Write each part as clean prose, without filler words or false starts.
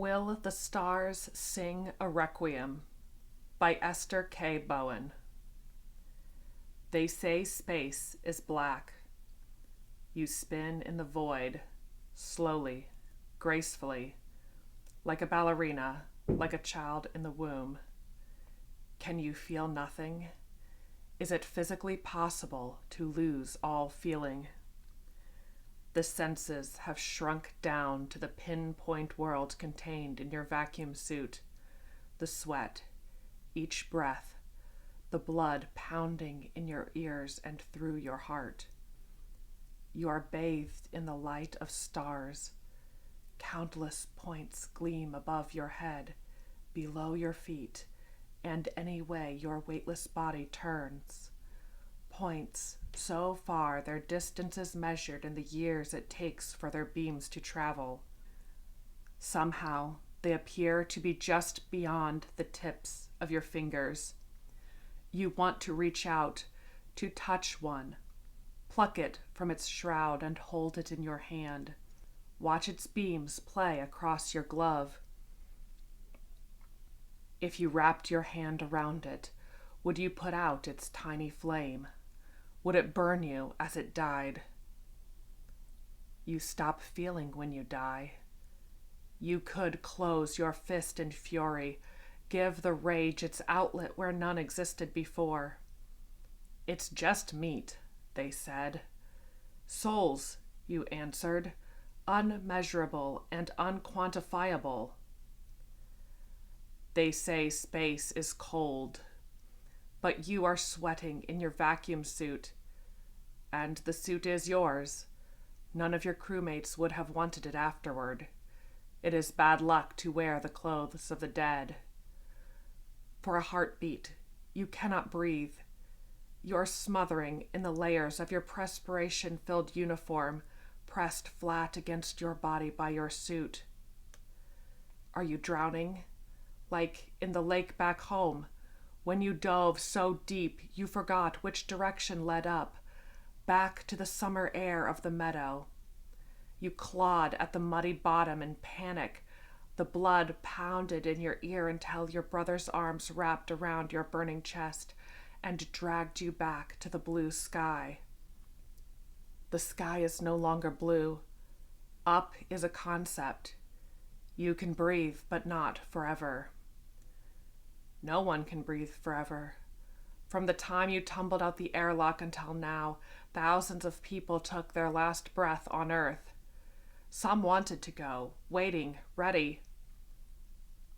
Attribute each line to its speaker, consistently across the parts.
Speaker 1: Will the Stars Sing a Requiem by Esther K. Bowen. They say space is black. You spin in the void, slowly, gracefully, like a ballerina, like a child in the womb. Can you feel nothing? Is it physically possible to lose all feeling? The senses have shrunk down to the pinpoint world contained in your vacuum suit. The sweat, each breath, the blood pounding in your ears and through your heart. You are bathed in the light of stars. Countless points gleam above your head, below your feet, and any way your weightless body turns. Points so far their distance is measured in the years it takes for their beams to travel. Somehow, they appear to be just beyond the tips of your fingers. You want to reach out, to touch one, pluck it from its shroud and hold it in your hand. Watch its beams play across your glove. If you wrapped your hand around it, would you put out its tiny flame? Would it burn you as it died? You stop feeling when you die. You could close your fist in fury, give the rage its outlet where none existed before. It's just meat, they said. Souls, you answered, unmeasurable and unquantifiable. They say space is cold, but you are sweating in your vacuum suit, and the suit is yours. None of your crewmates would have wanted it afterward. It is bad luck to wear the clothes of the dead. For a heartbeat, you cannot breathe. You are smothering in the layers of your perspiration-filled uniform, pressed flat against your body by your suit. Are you drowning? Like in the lake back home, when you dove so deep you forgot which direction led up, back to the summer air of the meadow. You clawed at the muddy bottom in panic. The blood pounded in your ear until your brother's arms wrapped around your burning chest and dragged you back to the blue sky. The sky is no longer blue. Up is a concept. You can breathe, but not forever. No one can breathe forever. From the time you tumbled out the airlock until now, thousands of people took their last breath on Earth. Some wanted to go, waiting, ready.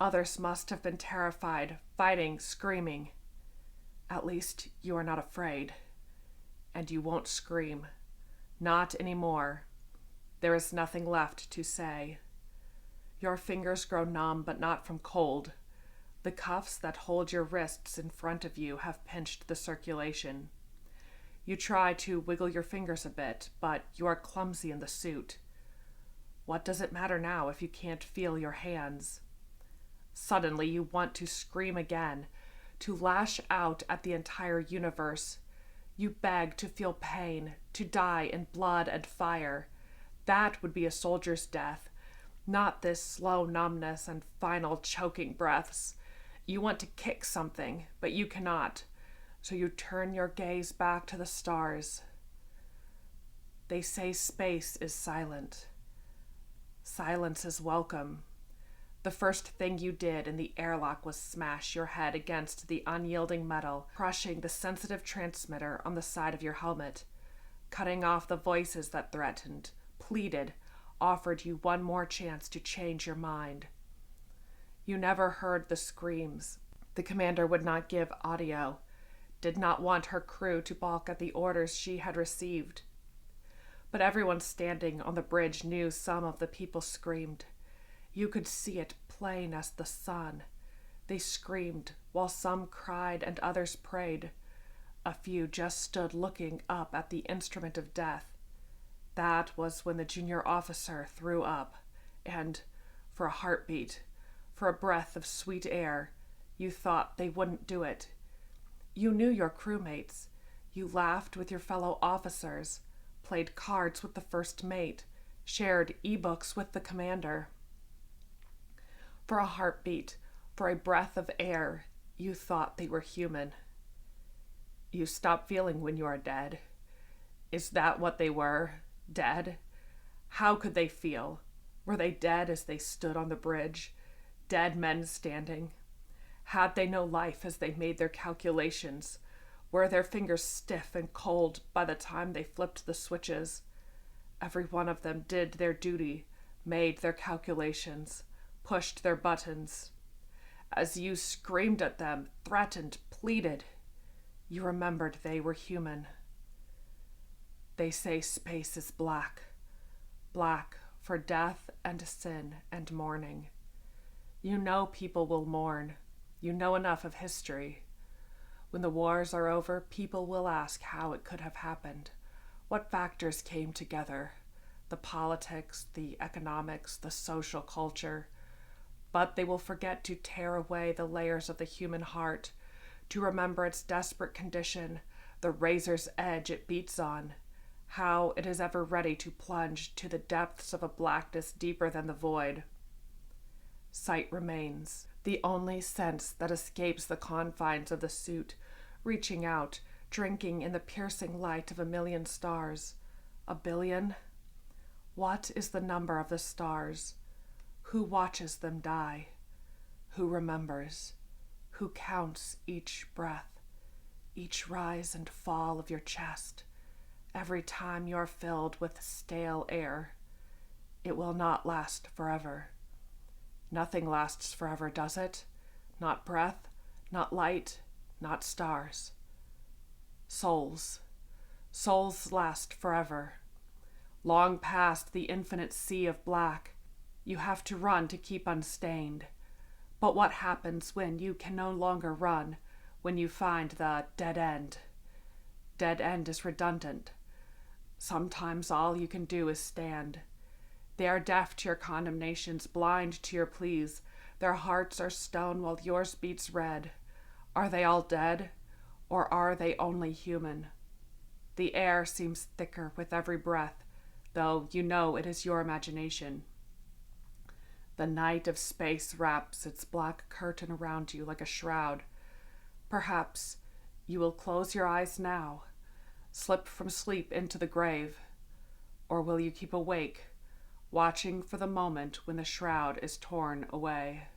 Speaker 1: Others must have been terrified, fighting, screaming. At least you are not afraid. And you won't scream. Not anymore. There is nothing left to say. Your fingers grow numb, but not from cold. The cuffs that hold your wrists in front of you have pinched the circulation. You try to wiggle your fingers a bit, but you are clumsy in the suit. What does it matter now if you can't feel your hands? Suddenly you want to scream again, to lash out at the entire universe. You beg to feel pain, to die in blood and fire. That would be a soldier's death, not this slow numbness and final choking breaths. You want to kick something, but you cannot, so you turn your gaze back to the stars. They say space is silent. Silence is welcome. The first thing you did in the airlock was smash your head against the unyielding metal, crushing the sensitive transmitter on the side of your helmet, cutting off the voices that threatened, pleaded, offered you one more chance to change your mind. You never heard the screams. The commander would not give audio, did not want her crew to balk at the orders she had received. But everyone standing on the bridge knew some of the people screamed. You could see it plain as the sun. They screamed, while some cried and others prayed. A few just stood looking up at the instrument of death. That was when the junior officer threw up, and, for a heartbeat, for a breath of sweet air, you thought they wouldn't do it. You knew your crewmates. You laughed with your fellow officers, played cards with the first mate, shared e-books with the commander. For a heartbeat, for a breath of air, you thought they were human. You stop feeling when you are dead. Is that what they were? Dead? How could they feel? Were they dead as they stood on the bridge? Dead men standing? Had they no life as they made their calculations? Were their fingers stiff and cold by the time they flipped the switches? Every one of them did their duty, made their calculations, pushed their buttons. As you screamed at them, threatened, pleaded, you remembered they were human. They say space is black. Black for death and sin and mourning. You know people will mourn. You know enough of history. When the wars are over, people will ask how it could have happened. What factors came together? The politics, the economics, the social culture. But they will forget to tear away the layers of the human heart, to remember its desperate condition, the razor's edge it beats on, how it is ever ready to plunge to the depths of a blackness deeper than the void. Sight remains, the only sense that escapes the confines of the suit, reaching out, drinking in the piercing light of 1,000,000 stars. 1,000,000,000? What is the number of the stars? Who watches them die? Who remembers? Who counts each breath, each rise and fall of your chest, every time you are filled with stale air? It will not last forever. Nothing lasts forever, does it? Not breath, not light, not stars. Souls. Souls last forever. Long past the infinite sea of black, you have to run to keep unstained. But what happens when you can no longer run, when you find the dead end? Dead end is redundant. Sometimes all you can do is stand. They are deaf to your condemnations, blind to your pleas. Their hearts are stone while yours beats red. Are they all dead, or are they only human? The air seems thicker with every breath, though you know it is your imagination. The night of space wraps its black curtain around you like a shroud. Perhaps you will close your eyes now, slip from sleep into the grave, or will you keep awake, watching for the moment when the shroud is torn away?